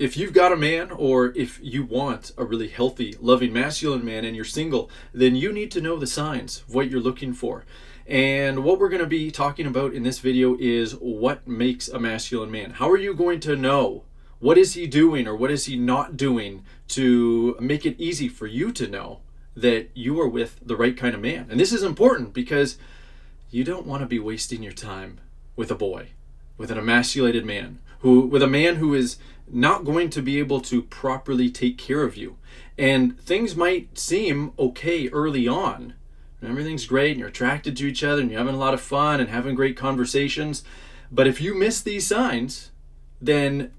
If you've got a man, or if you want a really healthy, loving, masculine man and you're single, then you need to know the signs of what you're looking for. And what we're going to be talking about in this video is what makes a masculine man. How are you going to know? What is he doing or what is he not doing to make it easy for you to know that you are with the right kind of man? And this is important because you don't want to be wasting your time with a boy, with an emasculated man, with a man who is not going to be able to properly take care of you. And things might seem okay early on. And everything's great and you're attracted to each other and you're having a lot of fun and having great conversations. But if you miss these signs, then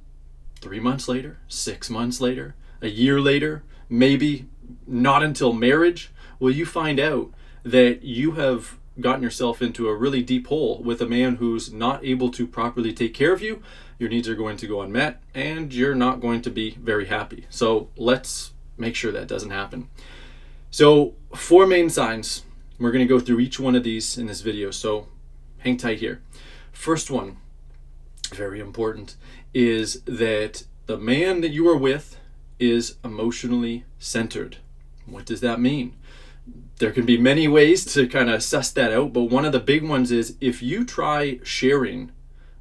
3 months later, 6 months later, a year later, maybe not until marriage, will you find out that you have gotten yourself into a really deep hole with a man who's not able to properly take care of you. Your needs are going to go unmet and you're not going to be very happy. So let's make sure that doesn't happen. So 4 main signs. We're going to go through each one of these in this video. So hang tight here. First one, very important, is that the man that you are with is emotionally centered. What does that mean? There can be many ways to kind of suss that out, but one of the big ones is if you try sharing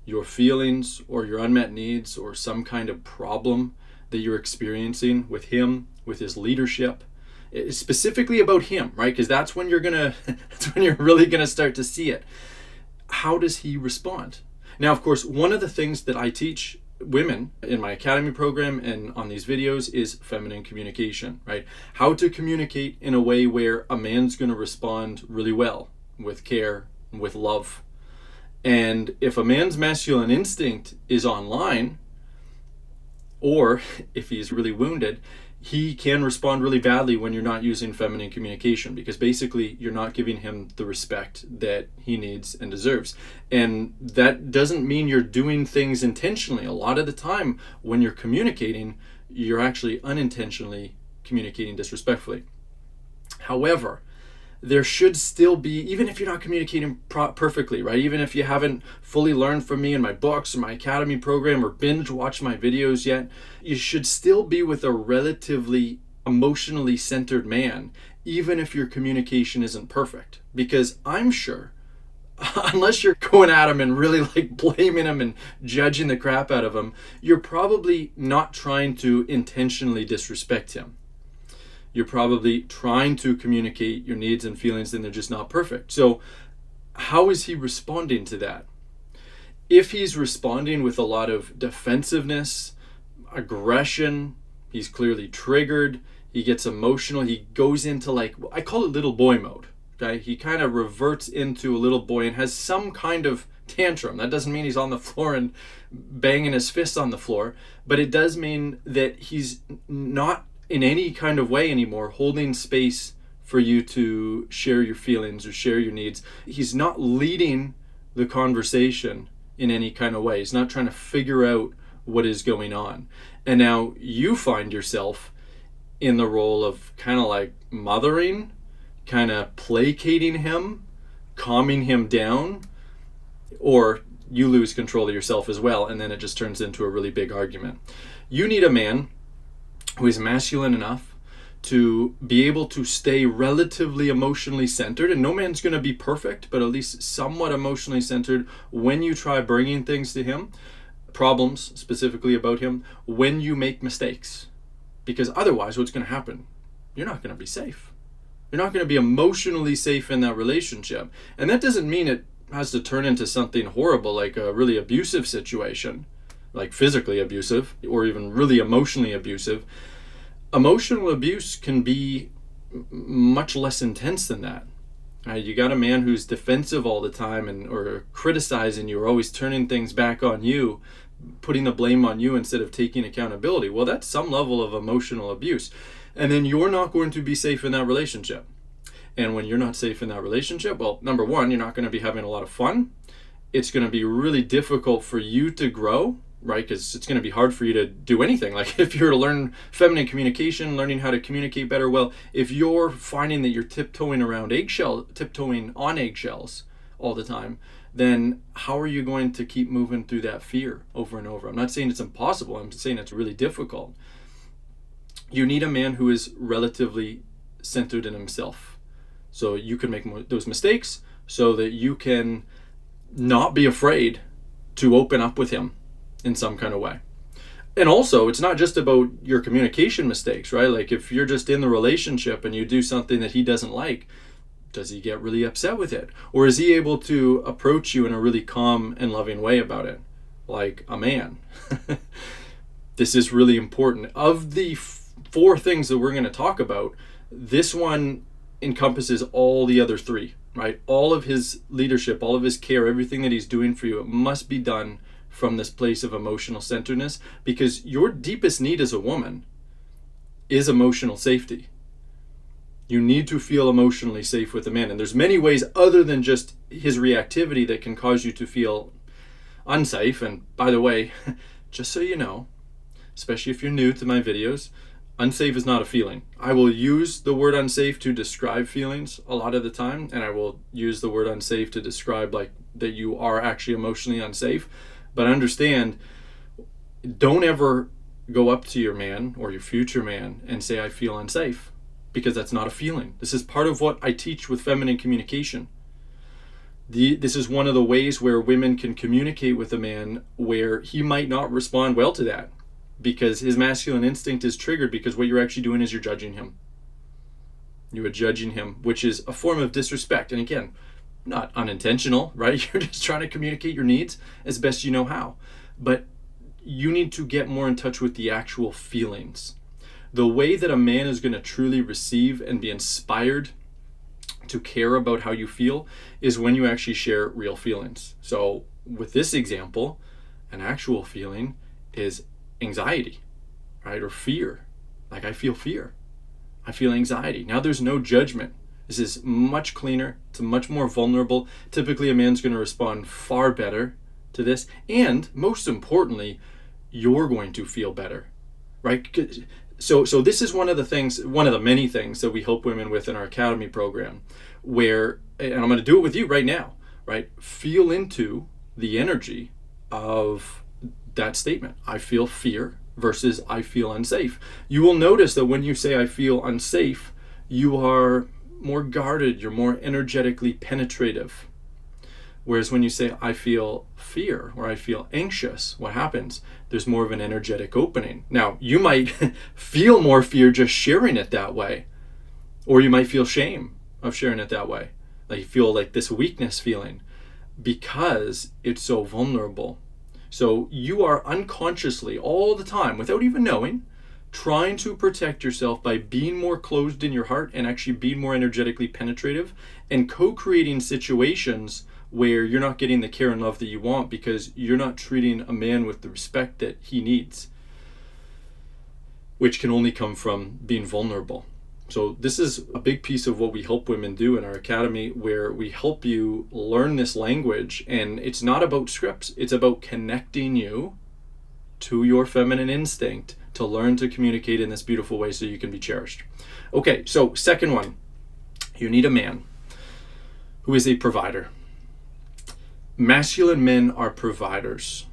your feelings or your unmet needs or some kind of problem that you're experiencing with him, with his leadership, specifically about him, right? Because that's when you're really gonna start to see it. How does he respond? Now, of course, one of the things that I teach women in my academy program and on these videos is feminine communication, right? How to communicate in a way where a man's going to respond really well with care, with love. And if a man's masculine instinct is online, or if he's really wounded, he can respond really badly when you're not using feminine communication, because basically you're not giving him the respect that he needs and deserves. And that doesn't mean you're doing things intentionally. A lot of the time when you're communicating, you're actually unintentionally communicating disrespectfully. However, there should still be, even if you're not communicating perfectly, right? Even if you haven't fully learned from me in my books or my academy program or binge watched my videos yet, you should still be with a relatively emotionally centered man, even if your communication isn't perfect. Because I'm sure, unless you're going at him and really like blaming him and judging the crap out of him, you're probably not trying to intentionally disrespect him. You're probably trying to communicate your needs and feelings, and they're just not perfect. So how is he responding to that? If he's responding with a lot of defensiveness, aggression, he's clearly triggered, he gets emotional, he goes into, like, I call it little boy mode, okay? He kind of reverts into a little boy and has some kind of tantrum. That doesn't mean he's on the floor and banging his fists on the floor, but it does mean that he's not in any kind of way anymore holding space for you to share your feelings or share your needs. He's not leading the conversation in any kind of way. He's not trying to figure out what is going on. And now you find yourself in the role of kind of like mothering, kind of placating him, calming him down, or you lose control of yourself as well, and then it just turns into a really big argument. You need a man who is masculine enough to be able to stay relatively emotionally centered, and no man's going to be perfect, but at least somewhat emotionally centered when you try bringing things to him, problems specifically about him, when you make mistakes. Because otherwise what's going to happen? You're not going to be safe. You're not going to be emotionally safe in that relationship. And that doesn't mean it has to turn into something horrible like a really abusive situation, like physically abusive or even really emotionally abusive. Emotional abuse can be much less intense than that. You got a man who's defensive all the time or criticizing you or always turning things back on you, putting the blame on you instead of taking accountability. Well, that's some level of emotional abuse. And then you're not going to be safe in that relationship. And when you're not safe in that relationship, well, number one, you're not going to be having a lot of fun. It's going to be really difficult for you to grow, right? Because it's going to be hard for you to do anything. Like if you're to learn feminine communication, learning how to communicate better, well, if you're finding that you're tiptoeing on eggshells all the time, then how are you going to keep moving through that fear over and over? I'm not saying it's impossible. I'm saying it's really difficult. You need a man who is relatively centered in himself. So you can make those mistakes so that you can not be afraid to open up with him in some kind of way. And also, it's not just about your communication mistakes, right? Like if you're just in the relationship and you do something that he doesn't like, does he get really upset with it? Or is he able to approach you in a really calm and loving way about it? Like a man. This is really important. Of the four things that we're going to talk about, this one encompasses all the other three, right? All of his leadership, all of his care, everything that he's doing for you, it must be done from this place of emotional centeredness, because your deepest need as a woman is emotional safety. You need to feel emotionally safe with a man. And there's many ways other than just his reactivity that can cause you to feel unsafe. And by the way, just so you know, especially if you're new to my videos, unsafe is not a feeling. I will use the word unsafe to describe feelings a lot of the time, and I will use the word unsafe to describe like that you are actually emotionally unsafe. But understand, don't ever go up to your man or your future man and say, I feel unsafe, because that's not a feeling. This is part of what I teach with feminine communication. This is one of the ways where women can communicate with a man where he might not respond well to that, because his masculine instinct is triggered, because what you're actually doing is you're judging him. You are judging him, which is a form of disrespect. And again, not unintentional, right? You're just trying to communicate your needs as best you know how. But you need to get more in touch with the actual feelings. The way that a man is going to truly receive and be inspired to care about how you feel is when you actually share real feelings. So with this example, an actual feeling is anxiety, right? Or fear. Like I feel fear. I feel anxiety. Now there's no judgment. This is much cleaner. It's much more vulnerable. Typically a man's going to respond far better to this. And most importantly, you're going to feel better, right? So this is one of the many things that we help women with in our academy program, where, and I'm going to do it with you right now, right? Feel into the energy of that statement. I feel fear versus I feel unsafe. You will notice that when you say I feel unsafe, you are more guarded, you're more energetically penetrative. Whereas when you say I feel fear or I feel anxious, what happens? There's more of an energetic opening. Now, you might feel more fear just sharing it that way, or you might feel shame of sharing it that way. Like you feel like this weakness feeling because it's so vulnerable. So you are unconsciously all the time, without even knowing, trying to protect yourself by being more closed in your heart and actually being more energetically penetrative and co-creating situations where you're not getting the care and love that you want because you're not treating a man with the respect that he needs, which can only come from being vulnerable. So this is a big piece of what we help women do in our academy, where we help you learn this language. And it's not about scripts. It's about connecting you to your feminine instinct to learn to communicate in this beautiful way so you can be cherished. Okay, so second one, you need a man who is a provider. Masculine men are providers.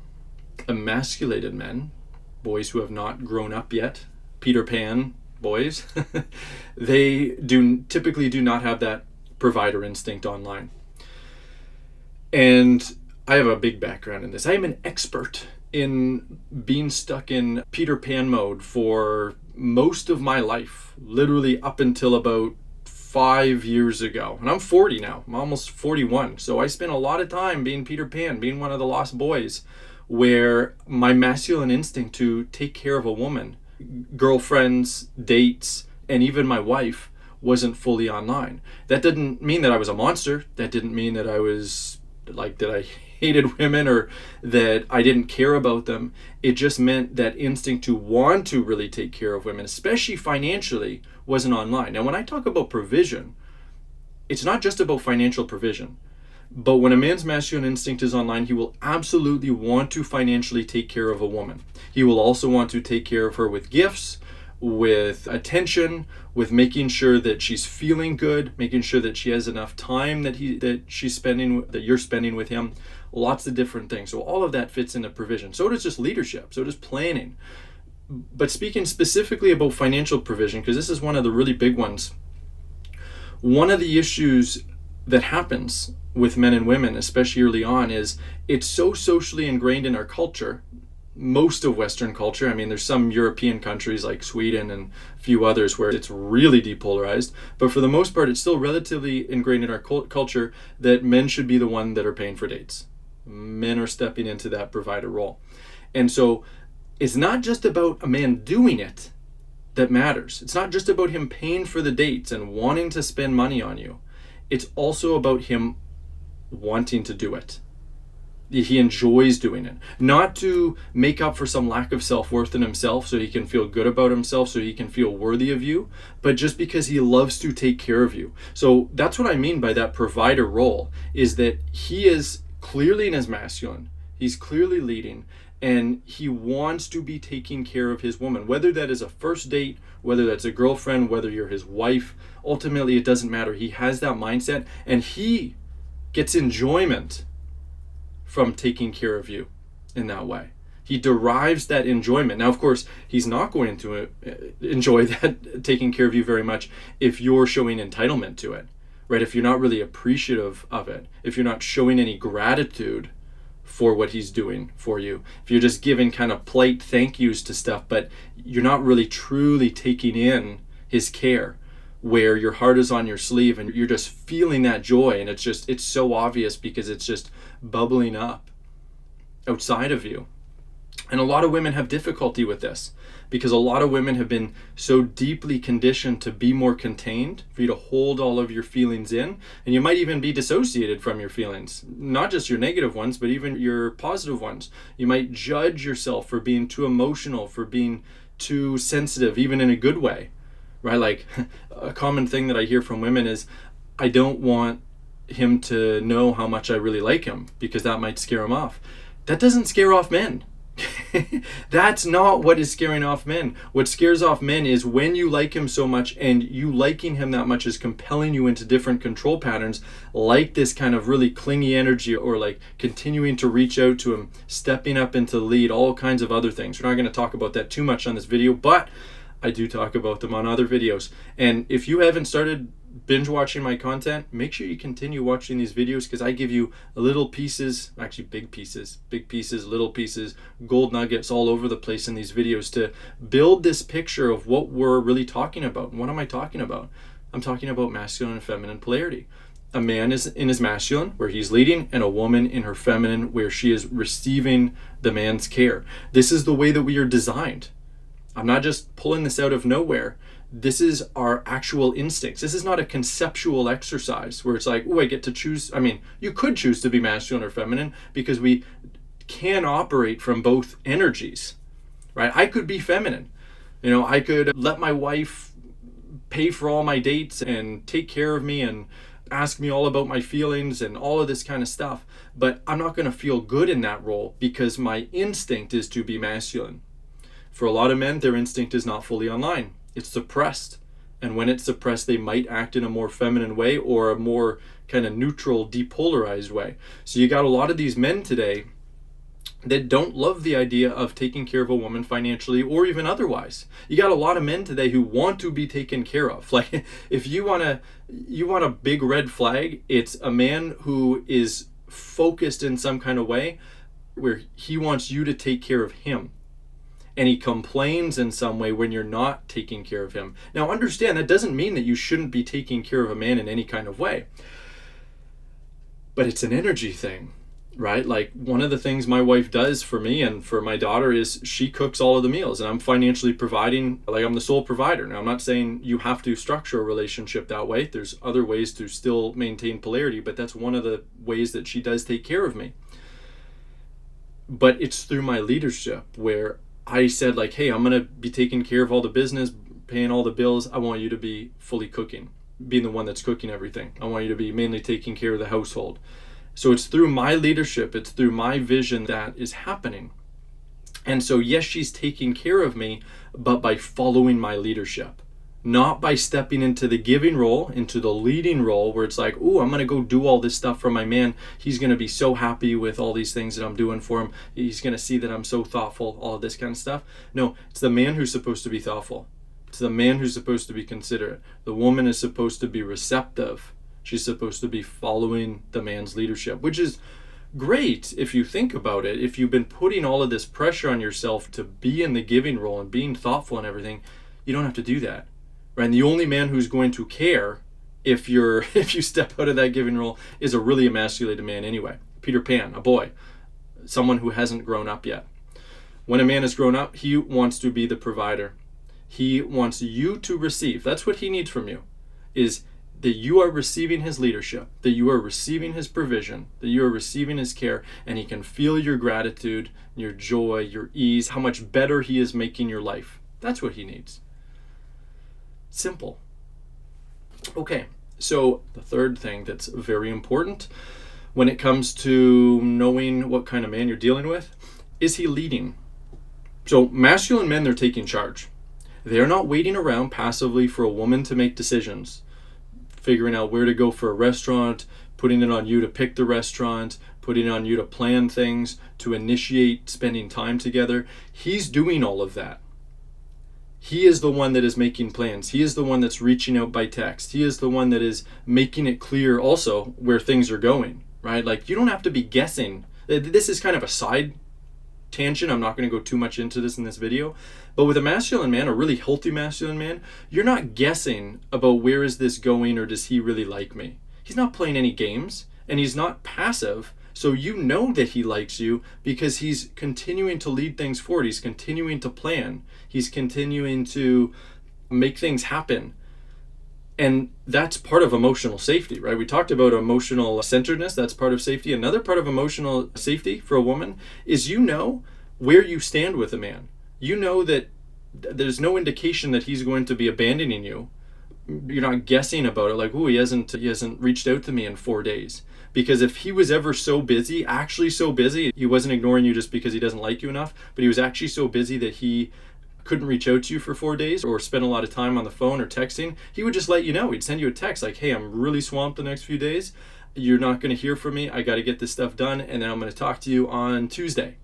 Emasculated men, boys who have not grown up yet, Peter Pan boys, they typically do not have that provider instinct online. And I have a big background in this. I am an expert in being stuck in Peter Pan mode for most of my life, literally up until about 5 years ago. And I'm 40 now. I'm almost 41. So I spent a lot of time being Peter Pan, being one of the lost boys, where my masculine instinct to take care of a woman, girlfriends, dates, and even my wife wasn't fully online. That didn't mean that I was a monster. That didn't mean that I was like that I hated women or that I didn't care about them. It just meant that instinct to want to really take care of women, especially financially, wasn't online. Now, when I talk about provision, it's not just about financial provision. But when a man's masculine instinct is online, he will absolutely want to financially take care of a woman. He will also want to take care of her with gifts, with attention, with making sure that she's feeling good, making sure that she has enough time that you're spending with him. Lots of different things. So all of that fits into provision. So does just leadership. So does planning. But speaking specifically about financial provision, because this is one of the really big ones, one of the issues that happens with men and women, especially early on, is it's so socially ingrained in our culture, most of Western culture. I mean, there's some European countries like Sweden and a few others where it's really depolarized, but for the most part, it's still relatively ingrained in our culture that men should be the one that are paying for dates. Men are stepping into that provider role. And so it's not just about a man doing it that matters. It's not just about him paying for the dates and wanting to spend money on you. It's also about him wanting to do it. He enjoys doing it. Not to make up for some lack of self-worth in himself so he can feel good about himself, so he can feel worthy of you, but just because he loves to take care of you. So that's what I mean by that provider role, is that he is clearly in his masculine. He's clearly leading, and he wants to be taking care of his woman, whether that is a first date, whether that's a girlfriend, whether you're his wife. Ultimately, it doesn't matter. He has that mindset, and he gets enjoyment from taking care of you in that way. He derives that enjoyment. Now, of course, he's not going to enjoy that taking care of you very much if you're showing entitlement to it, right? If you're not really appreciative of it, if you're not showing any gratitude for what he's doing for you, if you're just giving kind of polite thank yous to stuff, but you're not really truly taking in his care, where your heart is on your sleeve and you're just feeling that joy, and it's so obvious because it's just bubbling up outside of you. And a lot of women have difficulty with this because a lot of women have been so deeply conditioned to be more contained, for you to hold all of your feelings in, and you might even be dissociated from your feelings, not just your negative ones, but even your positive ones. You might judge yourself for being too emotional, for being too sensitive, even in a good way, right? Like a common thing that I hear from women is, I don't want him to know how much I really like him because that might scare him off. That doesn't scare off men. That's not what is scaring off men. What scares off men is when you like him so much, and you liking him that much is compelling you into different control patterns, like this kind of really clingy energy, or like continuing to reach out to him, stepping up into the lead, all kinds of other things. We're not going to talk about that too much on this video, but I do talk about them on other videos. And if you haven't started binge watching my content, make sure you continue watching these videos, because I give you little pieces, actually big pieces, little pieces, gold nuggets all over the place in these videos to build this picture of what we're really talking about. And what am I talking about? I'm talking about masculine and feminine polarity. A man is in his masculine, where he's leading, and a woman in her feminine, where she is receiving the man's care. This is the way that we are designed. I'm not just pulling this out of nowhere. This is our actual instincts. This is not a conceptual exercise where it's like, oh, I get to choose. I mean, you could choose to be masculine or feminine because we can operate from both energies, right? I could be feminine. You know, I could let my wife pay for all my dates and take care of me and ask me all about my feelings and all of this kind of stuff. But I'm not going to feel good in that role because my instinct is to be masculine. For a lot of men, their instinct is not fully online. It's suppressed. And when it's suppressed, they might act in a more feminine way or a more kind of neutral, depolarized way. So you got a lot of these men today that don't love the idea of taking care of a woman financially or even otherwise. You got a lot of men today who want to be taken care of. Like, if you want a big red flag, it's a man who is focused in some kind of way where he wants you to take care of him. And he complains in some way when you're not taking care of him. Now understand, that doesn't mean that you shouldn't be taking care of a man in any kind of way. But it's an energy thing, right? Like, one of the things my wife does for me and for my daughter is she cooks all of the meals, and I'm financially providing, like, I'm the sole provider. Now, I'm not saying you have to structure a relationship that way. There's other ways to still maintain polarity, but that's one of the ways that she does take care of me. But it's through my leadership where I said, like, hey, I'm going to be taking care of all the business, paying all the bills. I want you to be fully cooking, being the one that's cooking everything. I want you to be mainly taking care of the household. So it's through my leadership, it's through my vision that is happening. And so, yes, she's taking care of me, but by following my leadership, not by stepping into the giving role, into the leading role where it's like, oh, I'm going to go do all this stuff for my man. He's going to be so happy with all these things that I'm doing for him. He's going to see that I'm so thoughtful, all of this kind of stuff. No, it's the man who's supposed to be thoughtful. It's the man who's supposed to be considerate. The woman is supposed to be receptive. She's supposed to be following the man's leadership, which is great if you think about it. If you've been putting all of this pressure on yourself to be in the giving role and being thoughtful and everything, you don't have to do that. Right? And the only man who's going to care if you step out of that giving role is a really emasculated man anyway. Peter Pan, a boy, someone who hasn't grown up yet. When a man has grown up, he wants to be the provider. He wants you to receive. That's what he needs from you, is that you are receiving his leadership, that you are receiving his provision, that you are receiving his care, and he can feel your gratitude, your joy, your ease, how much better he is making your life. That's what he needs. Simple. Okay, so the third thing that's very important when it comes to knowing what kind of man you're dealing with, is he leading? So masculine men, they're taking charge. They're not waiting around passively for a woman to make decisions, figuring out where to go for a restaurant, putting it on you to pick the restaurant, putting it on you to plan things, to initiate spending time together. He's doing all of that. He is the one that is making plans. He is the one that's reaching out by text. He is the one that is making it clear also where things are going, right? Like, you don't have to be guessing. This is kind of a side tangent. I'm not going to go too much into this in this video. But with a masculine man, a really healthy masculine man, you're not guessing about where is this going or does he really like me. He's not playing any games, and he's not passive. So you know that he likes you because he's continuing to lead things forward. He's continuing to plan. He's continuing to make things happen. And that's part of emotional safety, right? We talked about emotional centeredness. That's part of safety. Another part of emotional safety for a woman is you know where you stand with a man. You know that there's no indication that he's going to be abandoning you. You're not guessing about it like, oh, he hasn't reached out to me in 4 days. Because if he was ever so busy, actually so busy, he wasn't ignoring you just because he doesn't like you enough, but he was actually so busy that he couldn't reach out to you for 4 days or spend a lot of time on the phone or texting, he would just let you know. He'd send you a text like, hey, I'm really swamped the next few days. You're not going to hear from me. I got to get this stuff done, and then I'm going to talk to you on Tuesday.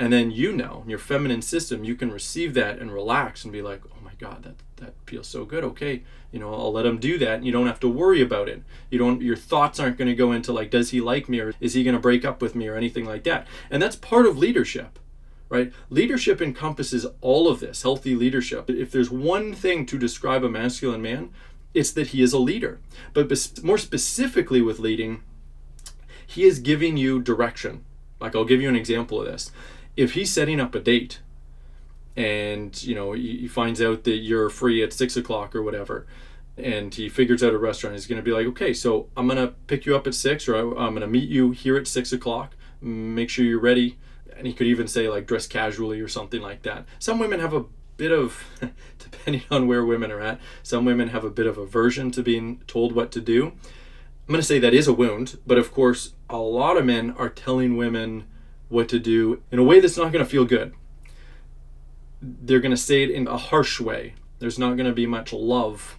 And then your feminine system, you can receive that and relax and be like, oh my God, that feels so good. Okay, I'll let him do that, and you don't have to worry about it. Your thoughts aren't going to go into like, does he like me or is he going to break up with me or anything like that. And that's part of leadership, right? Leadership encompasses all of this, healthy leadership. If there's one thing to describe a masculine man, it's that he is a leader. But more specifically with leading, he is giving you direction. Like, I'll give you an example of this. If he's setting up a date and, he finds out that you're free at 6 o'clock or whatever, and he figures out a restaurant, he's going to be like, okay, so I'm going to pick you up at 6, or I'm going to meet you here at 6 o'clock. Make sure you're ready. And he could even say like dress casually or something like that. Some women have a bit of, depending on where women are at, some women have a bit of aversion to being told what to do. I'm going to say that is a wound, but of course, a lot of men are telling women what to do in a way that's not going to feel good. They're going to say it in a harsh way. There's not going to be much love,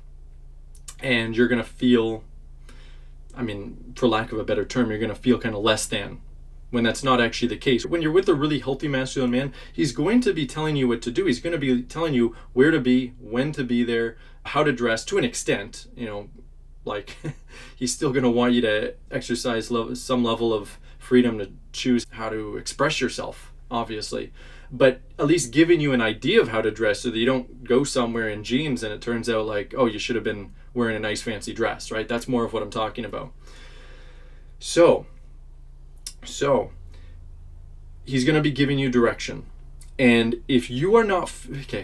and you're going to feel, for lack of a better term, you're going to feel kind of less than, when that's not actually the case. When you're with a really healthy masculine man, he's going to be telling you what to do. He's going to be telling you where to be, when to be there, how to dress, to an extent, like he's still going to want you to exercise some level of freedom to choose how to express yourself, obviously, but at least giving you an idea of how to dress so that you don't go somewhere in jeans and it turns out like, oh, you should have been wearing a nice fancy dress, right? That's more of what I'm talking about. So he's going to be giving you direction. And if you are not,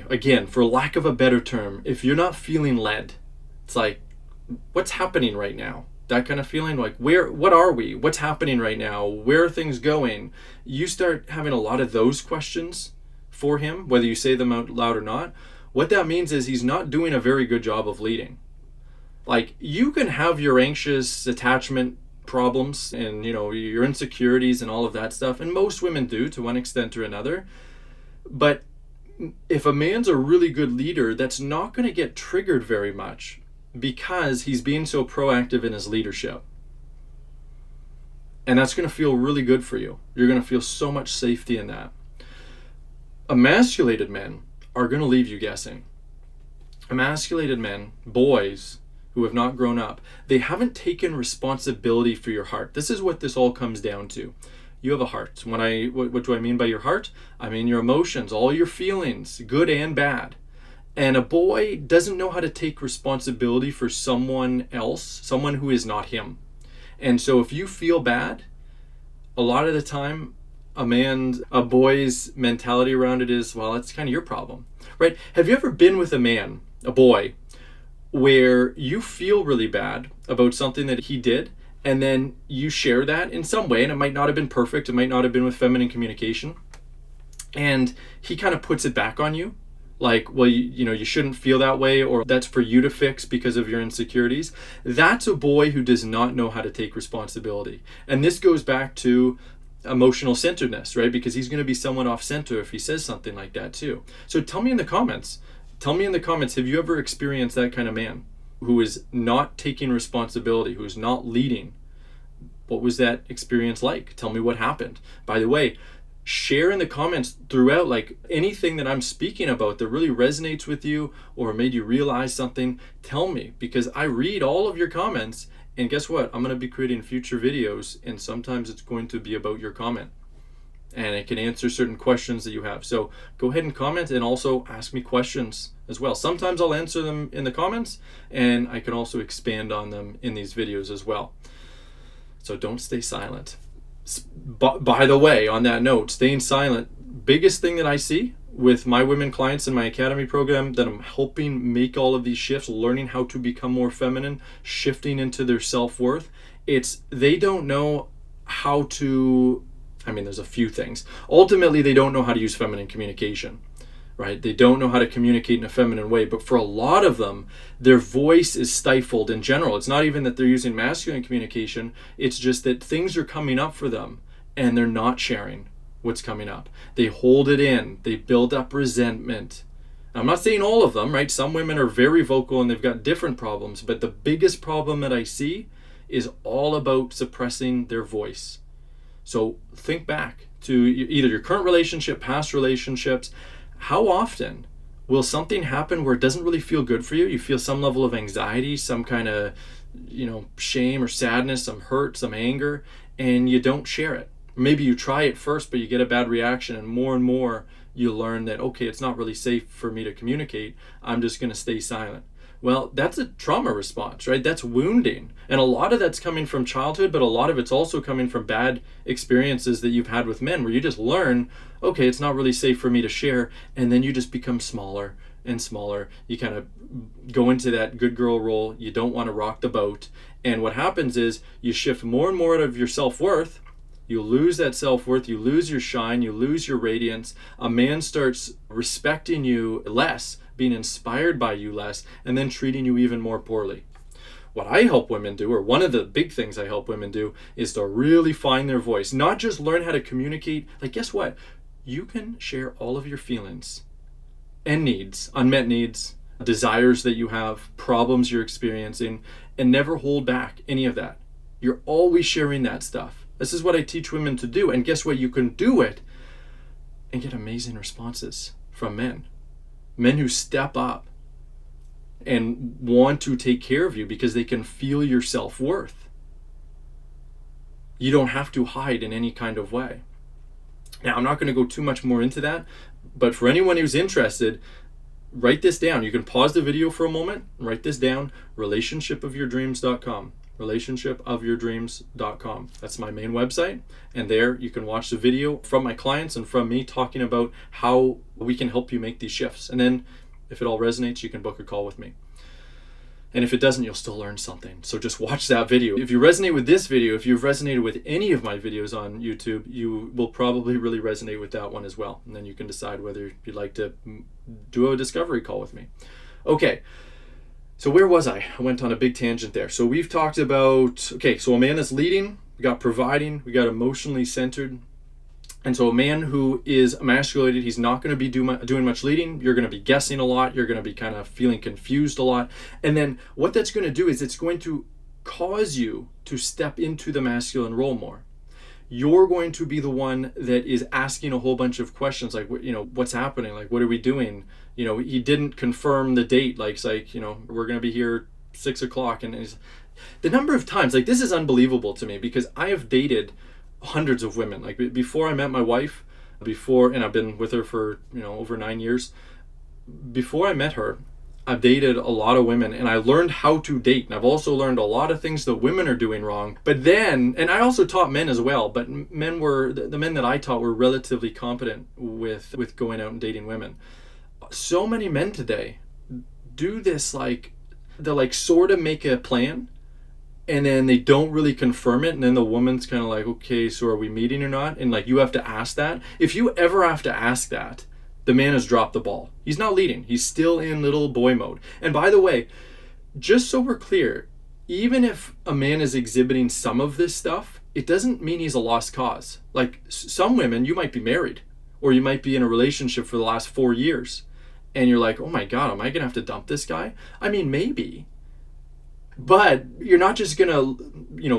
again, for lack of a better term, if you're not feeling led, it's like, what's happening right now? That kind of feeling, like, what are we? What's happening right now? Where are things going? You start having a lot of those questions for him, whether you say them out loud or not. What that means is he's not doing a very good job of leading. Like, you can have your anxious attachment problems and your insecurities and all of that stuff, and most women do to one extent or another, But if a man's a really good leader, that's not going to get triggered very much because he's being so proactive in his leadership. And that's going to feel really good for you. You're going to feel so much safety in that. Emasculated men are going to leave you guessing. Emasculated men, boys who have not grown up, they haven't taken responsibility for your heart. This is what this all comes down to. You have a heart. What do I mean by your heart? I mean your emotions, all your feelings, good and bad. And a boy doesn't know how to take responsibility for someone else, someone who is not him. And so if you feel bad, a lot of the time, a boy's mentality around it is, well, it's kind of your problem, right? Have you ever been with a boy, where you feel really bad about something that he did, and then you share that in some way, and it might not have been perfect, it might not have been with feminine communication, and he kind of puts it back on you? Like, well, you shouldn't feel that way, or that's for you to fix because of your insecurities. That's a boy who does not know how to take responsibility. And this goes back to emotional centeredness, right? Because he's going to be somewhat off center if he says something like that too. So tell me in the comments, have you ever experienced that kind of man who is not taking responsibility, who is not leading? What was that experience like? Tell me what happened. By the way, share in the comments throughout, like anything that I'm speaking about that really resonates with you or made you realize something. Tell me, because I read all of your comments, and guess what? I'm going to be creating future videos, and sometimes it's going to be about your comment, and it can answer certain questions that you have. So go ahead and comment, and also ask me questions as well. Sometimes I'll answer them in the comments, and I can also expand on them in these videos as well. So don't stay silent. By the way, on that note, staying silent, biggest thing that I see with my women clients in my academy program that I'm helping make all of these shifts, learning how to become more feminine, shifting into their self-worth, it's they don't know how to, there's a few things. Ultimately, they don't know how to use feminine communication, right? They don't know how to communicate in a feminine way, but for a lot of them, their voice is stifled in general. It's not even that they're using masculine communication, it's just that things are coming up for them and they're not sharing what's coming up. They hold it in, they build up resentment. I'm not saying all of them, right? Some women are very vocal and they've got different problems, but the biggest problem that I see is all about suppressing their voice. So think back to either your current relationship, past relationships. How often will something happen where it doesn't really feel good for you? You feel some level of anxiety, some kind of, shame or sadness, some hurt, some anger, and you don't share it. Maybe you try it first, but you get a bad reaction, and more you learn that, okay, it's not really safe for me to communicate. I'm just going to stay silent. Well, that's a trauma response, right? That's wounding. And a lot of that's coming from childhood, but a lot of it's also coming from bad experiences that you've had with men, where you just learn, okay, it's not really safe for me to share. And then you just become smaller and smaller. You kind of go into that good girl role. You don't want to rock the boat. And what happens is you shift more and more of your self-worth. You lose that self-worth, you lose your shine, you lose your radiance. A man starts respecting you less, being inspired by you less, and then treating you even more poorly. What I help women do, or one of the big things I help women do, is to really find their voice. Not just learn how to communicate. Like, guess what? You can share all of your feelings and needs, unmet needs, desires that you have, problems you're experiencing, and never hold back any of that. You're always sharing that stuff. This is what I teach women to do. And guess what? You can do it and get amazing responses from men. Men who step up and want to take care of you because they can feel your self-worth. You don't have to hide in any kind of way. Now, I'm not going to go too much more into that, but for anyone who's interested, write this down. You can pause the video for a moment, write this down, relationshipofyourdreams.com. relationshipofyourdreams.com. That's my main website, and there you can watch the video from my clients and from me talking about how we can help you make these shifts. And then if it all resonates, you can book a call with me. And if it doesn't, you'll still learn something. So just watch that video. If you resonate with this video, if you've resonated with any of my videos on YouTube, you will probably really resonate with that one as well. And then you can decide whether you'd like to do a discovery call with me. Okay. So where was I? I went on a big tangent there. So we've talked about, okay, so a man that's leading, we got providing, we got emotionally centered, And so a man who is emasculated, he's not going to be doing much leading. You're going to be guessing a lot. You're going to be kind of feeling confused a lot. And then what that's going to do is it's going to cause you to step into the masculine role more. You're going to be the one that is asking a whole bunch of questions like, what's happening? Like, what are we doing? He didn't confirm the date. Like, it's like, we're going to be here 6 o'clock. And the number of times, like, this is unbelievable to me because I have dated hundreds of women. Like, before I met my wife, and I've been with her for, over 9 years. Before I met her, I've dated a lot of women and I learned how to date. And I've also learned a lot of things that women are doing wrong. But then, and I also taught men as well, but the men that I taught were relatively competent with going out and dating women. So many men today do this, like, they'll like sort of make a plan and then they don't really confirm it. And then the woman's kind of like, okay, so are we meeting or not? And like, you have to ask that. If you ever have to ask that, the man has dropped the ball. He's not leading. He's still in little boy mode. And by the way, just so we're clear, even if a man is exhibiting some of this stuff, it doesn't mean he's a lost cause. Like, some women, you might be married or you might be in a relationship for the last 4 years and you're like, oh my God, am I going to have to dump this guy? I mean, maybe. But you're not just going to,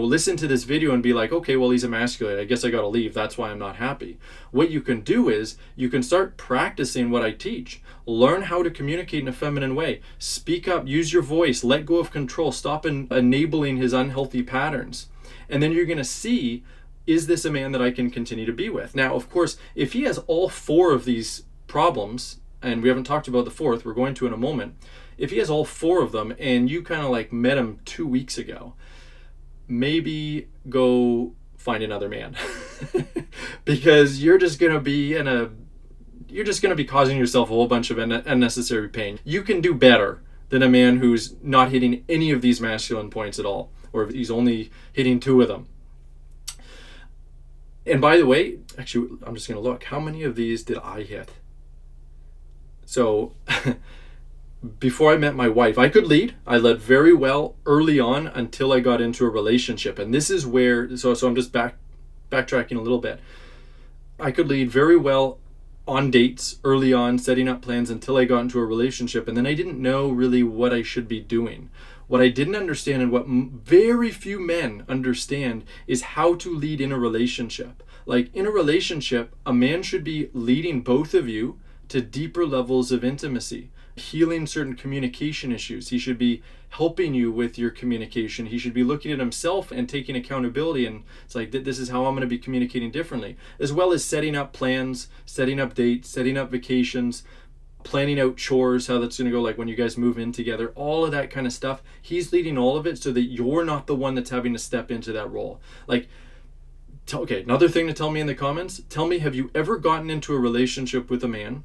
listen to this video and be like, okay, well, he's emasculated. I guess I got to leave. That's why I'm not happy. What you can do is you can start practicing what I teach. Learn how to communicate in a feminine way. Speak up, use your voice, let go of control, stop enabling his unhealthy patterns. And then you're going to see, is this a man that I can continue to be with? Now, of course, if he has all 4 of these problems, and we haven't talked about the 4th, we're going to in a moment. If he has all 4 of them and you kind of like met him 2 weeks ago, maybe go find another man because you're just going to be causing yourself a whole bunch of unnecessary pain. You can do better than a man who's not hitting any of these masculine points at all, or if he's only hitting 2 of them. And by the way, actually, I'm just going to look. How many of these did I hit? So before I met my wife, I could lead. I led very well early on until I got into a relationship. And this is where, so I'm just backtracking a little bit. I could lead very well on dates early on, setting up plans until I got into a relationship. And then I didn't know really what I should be doing. What I didn't understand, and what very few men understand, is how to lead in a relationship. Like, in a relationship, a man should be leading both of you to deeper levels of intimacy, healing certain communication issues. He should be helping you with your communication. He should be looking at himself and taking accountability, and it's like, this is how I'm going to be communicating differently, as well as setting up plans, setting up dates, setting up vacations, planning out chores, how that's going to go, like when you guys move in together, all of that kind of stuff. He's leading all of it so that you're not the one that's having to step into that role. Like, okay, another thing to tell me in the comments, tell me, have you ever gotten into a relationship with a man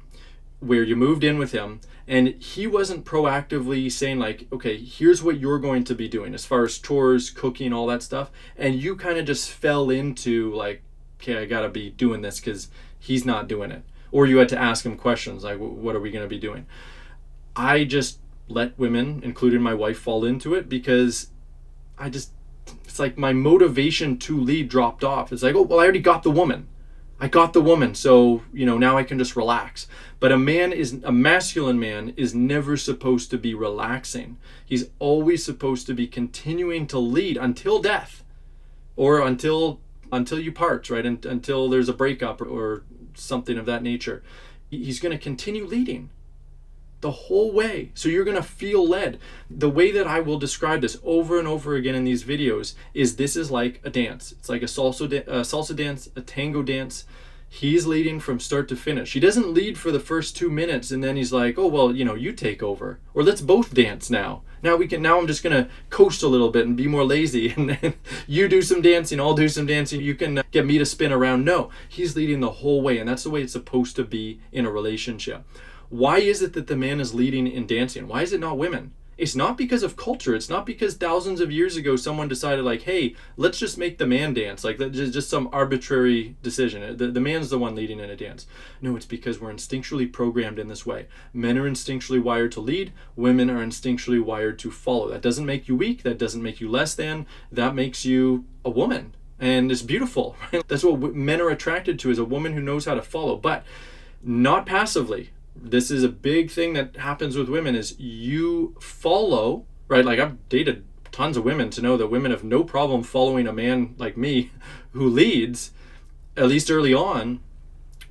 where you moved in with him and he wasn't proactively saying like, okay, here's what you're going to be doing as far as chores, cooking, all that stuff, and you kind of just fell into like, okay, I gotta be doing this because he's not doing it? Or you had to ask him questions like, what are we going to be doing? I just let women, including my wife, fall into it because it's like my motivation to lead dropped off. It's like, oh, well, I already got the woman. So, now I can just relax. But a masculine man is never supposed to be relaxing. He's always supposed to be continuing to lead until death, or until you part, right? Until there's a breakup or something of that nature. He's going to continue leading the whole way. So you're going to feel led. The way that I will describe this over and over again in these videos is, this is like a dance. It's like a salsa dance, a tango dance. He's leading from start to finish. He doesn't lead for the first 2 minutes and then he's like, oh, well, you take over, or let's both dance now. Now I'm just going to coast a little bit and be more lazy, and then you do some dancing, I'll do some dancing, you can get me to spin around. No, he's leading the whole way, and that's the way it's supposed to be in a relationship. Why is it that the man is leading in dancing? Why is it not women? It's not because of culture. It's not because thousands of years ago someone decided like, hey, let's just make the man dance. Like, that's just some arbitrary decision. The man's the one leading in a dance. No, it's because we're instinctually programmed in this way. Men are instinctually wired to lead. Women are instinctually wired to follow. That doesn't make you weak. That doesn't make you less than. That makes you a woman. and it's beautiful. Right? That's what men are attracted to, is a woman who knows how to follow, but not passively. This is a big thing that happens with women, is you follow, right? Like, I've dated tons of women to know that women have no problem following a man like me who leads, at least early on.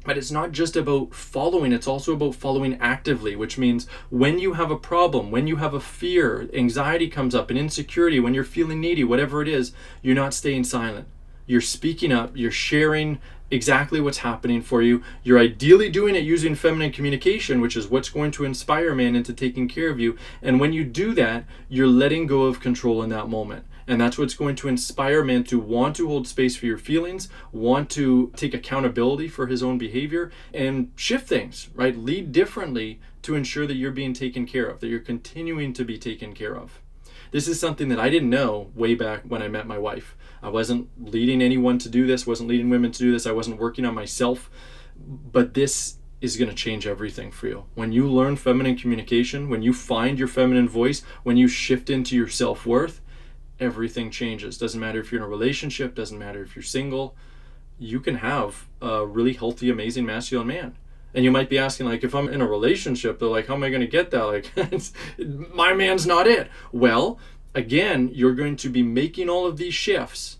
But it's not just about following, it's also about following actively, which means when you have a problem, when you have a fear, anxiety comes up, an insecurity, when you're feeling needy, whatever it is, you're not staying silent. You're speaking up, you're sharing exactly what's happening for you. You're ideally doing it using feminine communication, which is what's going to inspire man into taking care of you. And when you do that, you're letting go of control in that moment. And that's what's going to inspire man to want to hold space for your feelings, want to take accountability for his own behavior, and shift things, right? Lead differently to ensure that you're being taken care of, that you're continuing to be taken care of. This is something that I didn't know way back when I met my wife. I wasn't leading anyone to do this, wasn't leading women to do this, I wasn't working on myself. But this is going to change everything for you. When you learn feminine communication, when you find your feminine voice, when you shift into your self-worth, everything changes. Doesn't matter if you're in a relationship, doesn't matter if you're single. You can have a really healthy, amazing masculine man. And you might be asking, like, if I'm in a relationship, they're like, how am I going to get that? Like, my man's not it. Well, again, you're going to be making all of these shifts.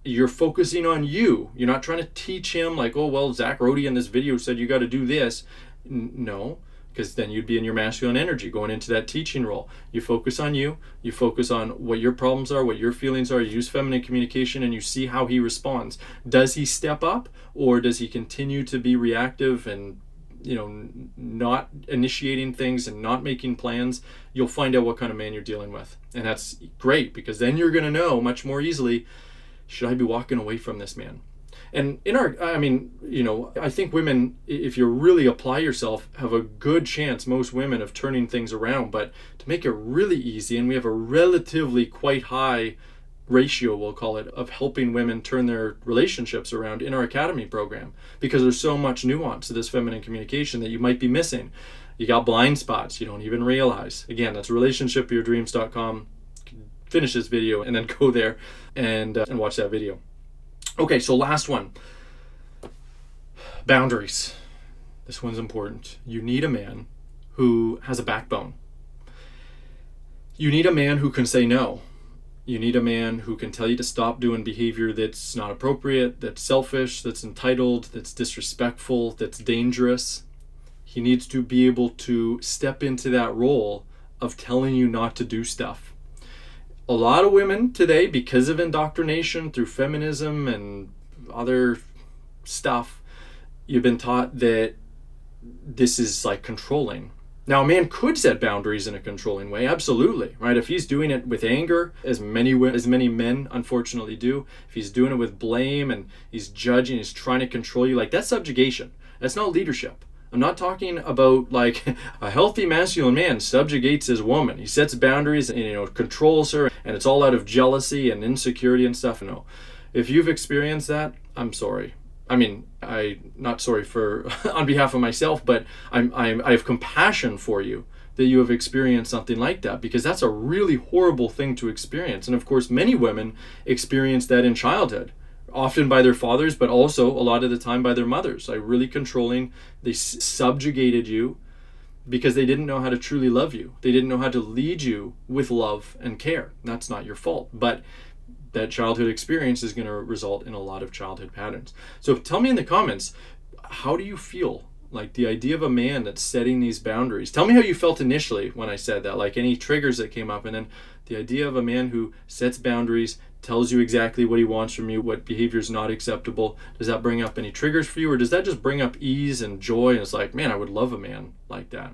You're focusing on you. You're not trying to teach him, like, oh, well, Zach Rody in this video said you got to do this. No, because then you'd be in your masculine energy going into that teaching role. You focus on you. You focus on what your problems are, what your feelings are. You use feminine communication, and you see how he responds. Does he step up, or does he continue to be reactive and, you know, not initiating things and not making plans? You'll find out what kind of man you're dealing with. And that's great, because then you're going to know much more easily, should I be walking away from this man? And I think women, if you really apply yourself, have a good chance, most women, of turning things around. But to make it really easy, and we have a relatively quite high ratio, we'll call it, of helping women turn their relationships around in our academy program, because there's so much nuance to this feminine communication that you might be missing. You got blind spots you don't even realize. Again, that's relationshipyourdreams.com. Finish this video and then go there and watch that video. Okay, so last one. Boundaries. This one's important. You need a man who has a backbone. You need a man who can say no. You need a man who can tell you to stop doing behavior that's not appropriate, that's selfish, that's entitled, that's disrespectful, that's dangerous. He needs to be able to step into that role of telling you not to do stuff. A lot of women today, because of indoctrination through feminism and other stuff, you've been taught that this is like controlling. Now, a man could set boundaries in a controlling way, absolutely, right? If he's doing it with anger, as many men unfortunately do, if he's doing it with blame and he's judging, he's trying to control you, like, that's subjugation. That's not leadership. I'm not talking about, like, a healthy masculine man subjugates his woman. He sets boundaries and, you know, controls her, and it's all out of jealousy and insecurity and stuff. No. If you've experienced that, I'm sorry. I mean, I'm not sorry for on behalf of myself, but I have compassion for you that you have experienced something like that, because that's a really horrible thing to experience. And of course, many women experience that in childhood, often by their fathers, but also a lot of the time by their mothers. Like, really controlling. They subjugated you because they didn't know how to truly love you. They didn't know how to lead you with love and care. That's not your fault, but that childhood experience is going to result in a lot of childhood patterns. So tell me in the comments, how do you feel? Like, the idea of a man that's setting these boundaries. Tell me how you felt initially when I said that, like any triggers that came up, and then the idea of a man who sets boundaries, tells you exactly what he wants from you, what behavior is not acceptable. Does that bring up any triggers for you, or does that just bring up ease and joy? And it's like, man, I would love a man like that.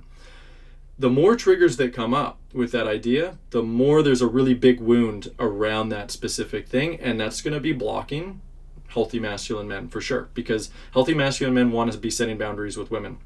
The more triggers that come up with that idea, the more there's a really big wound around that specific thing, and that's going to be blocking healthy masculine men for sure, because healthy masculine men want to be setting boundaries with women.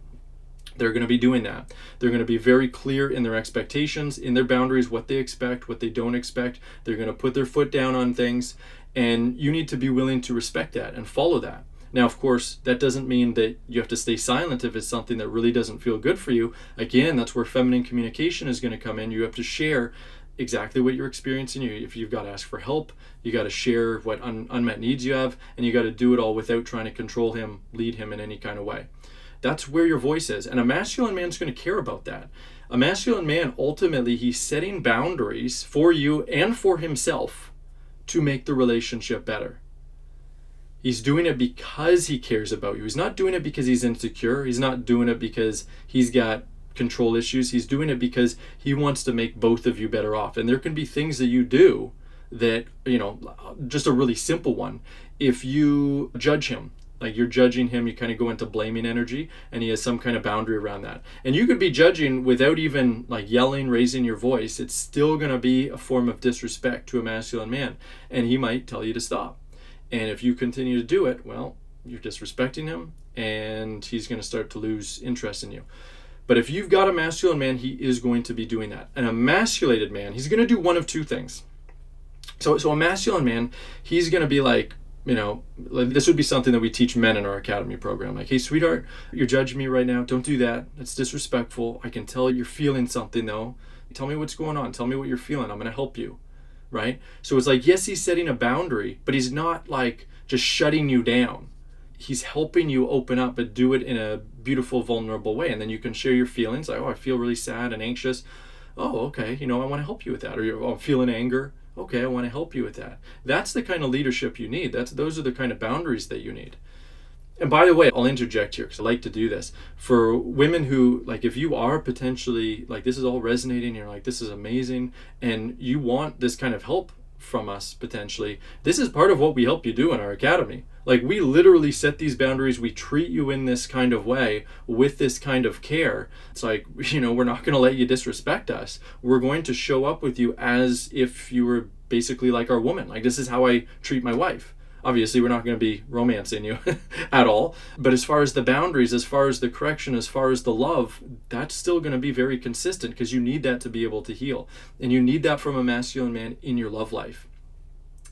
They're going to be doing that. They're going to be very clear in their expectations, in their boundaries, what they expect, what they don't expect. They're going to put their foot down on things, and you need to be willing to respect that and follow that. Now, of course, that doesn't mean that you have to stay silent if it's something that really doesn't feel good for you. Again, that's where feminine communication is going to come in. You have to share exactly what you're experiencing. If you've got to ask for help, you got to share what unmet needs you have, and you got to do it all without trying to control him, lead him in any kind of way. That's where your voice is. And a masculine man's going to care about that. A masculine man, ultimately, he's setting boundaries for you and for himself to make the relationship better. He's doing it because he cares about you. He's not doing it because he's insecure. He's not doing it because he's got control issues. He's doing it because he wants to make both of you better off. And there can be things that you do that, just a really simple one. If you judge him, like you're judging him, you kind of go into blaming energy, and he has some kind of boundary around that. And you could be judging without even like yelling, raising your voice. It's still going to be a form of disrespect to a masculine man, and he might tell you to stop. And if you continue to do it, well, you're disrespecting him, and he's going to start to lose interest in you. But if you've got a masculine man, he is going to be doing that. And a emasculated man, he's going to do one of two things. So a masculine man, he's going to be like, this would be something that we teach men in our academy program. Like, hey, sweetheart, you're judging me right now. Don't do that. That's disrespectful. I can tell you're feeling something, though. Tell me what's going on. Tell me what you're feeling. I'm going to help you, right? So it's like, yes, he's setting a boundary, but he's not like just shutting you down. He's helping you open up, but do it in a beautiful, vulnerable way. And then you can share your feelings. Like, oh, I feel really sad and anxious. Oh, okay. I want to help you with that. Or I'm feeling anger. Okay, I want to help you with that. That's the kind of leadership you need. Those are the kind of boundaries that you need. And by the way, I'll interject here because I like to do this. For women who, like, if you are potentially, like, this is all resonating, you're like, this is amazing, and you want this kind of help from us potentially, this is part of what we help you do in our academy. Like, we literally set these boundaries. We treat you in this kind of way with this kind of care. It's like, we're not going to let you disrespect us. We're going to show up with you as if you were basically like our woman. Like, this is how I treat my wife. Obviously, we're not going to be romancing you at all. But as far as the boundaries, as far as the correction, as far as the love, that's still going to be very consistent, because you need that to be able to heal. And you need that from a masculine man in your love life.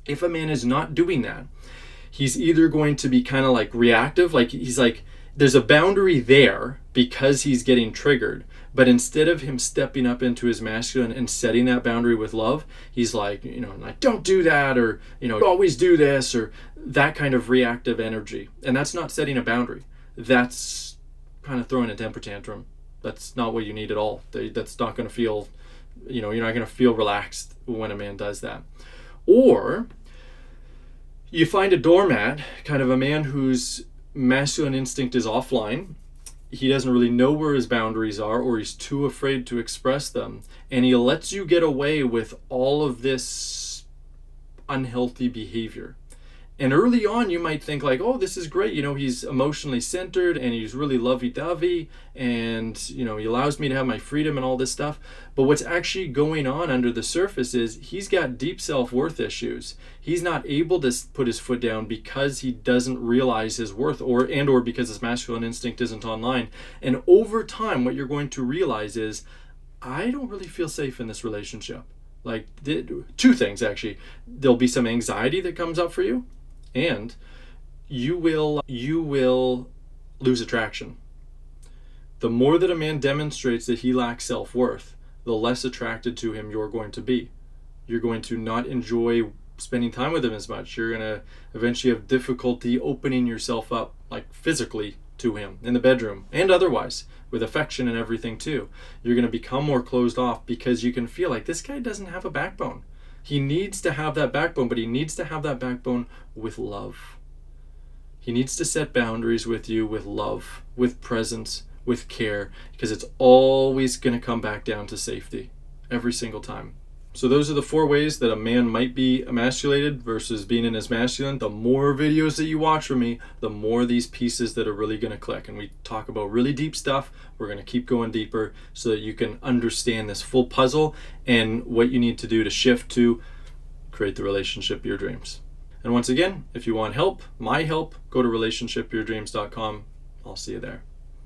If a man is not doing that, he's either going to be kind of like reactive, like he's like, there's a boundary there because he's getting triggered. But instead of him stepping up into his masculine and setting that boundary with love, he's like, like, don't do that, or, always do this, or that kind of reactive energy. And that's not setting a boundary. That's kind of throwing a temper tantrum. That's not what you need at all. That's not going to feel, you're not going to feel relaxed when a man does that. Or you find a doormat, kind of a man whose masculine instinct is offline. He doesn't really know where his boundaries are, or he's too afraid to express them. And he lets you get away with all of this unhealthy behavior. And early on, you might think like, oh, this is great. He's emotionally centered and he's really lovey-dovey, and, he allows me to have my freedom and all this stuff. But what's actually going on under the surface is he's got deep self-worth issues. He's not able to put his foot down because he doesn't realize his worth, or because his masculine instinct isn't online. And over time, what you're going to realize is, I don't really feel safe in this relationship. Like, two things, actually. There'll be some anxiety that comes up for you, and you will lose attraction. The more that a man demonstrates that he lacks self-worth, the less attracted to him you're going to be. You're going to not enjoy spending time with him as much. You're going to eventually have difficulty opening yourself up, like physically, to him in the bedroom and otherwise, with affection and everything too. You're going to become more closed off because you can feel like this guy doesn't have a backbone. He needs to have that backbone, but he needs to have that backbone with love. He needs to set boundaries with you with love, with presence, with care, because it's always going to come back down to safety every single time. So those are the 4 ways that a man might be emasculated versus being in his masculine. The more videos that you watch from me, the more these pieces that are really going to click. And we talk about really deep stuff. We're going to keep going deeper so that you can understand this full puzzle and what you need to do to shift to create the relationship of your dreams. And once again, if you want help, my help, go to relationshipyourdreams.com. I'll see you there.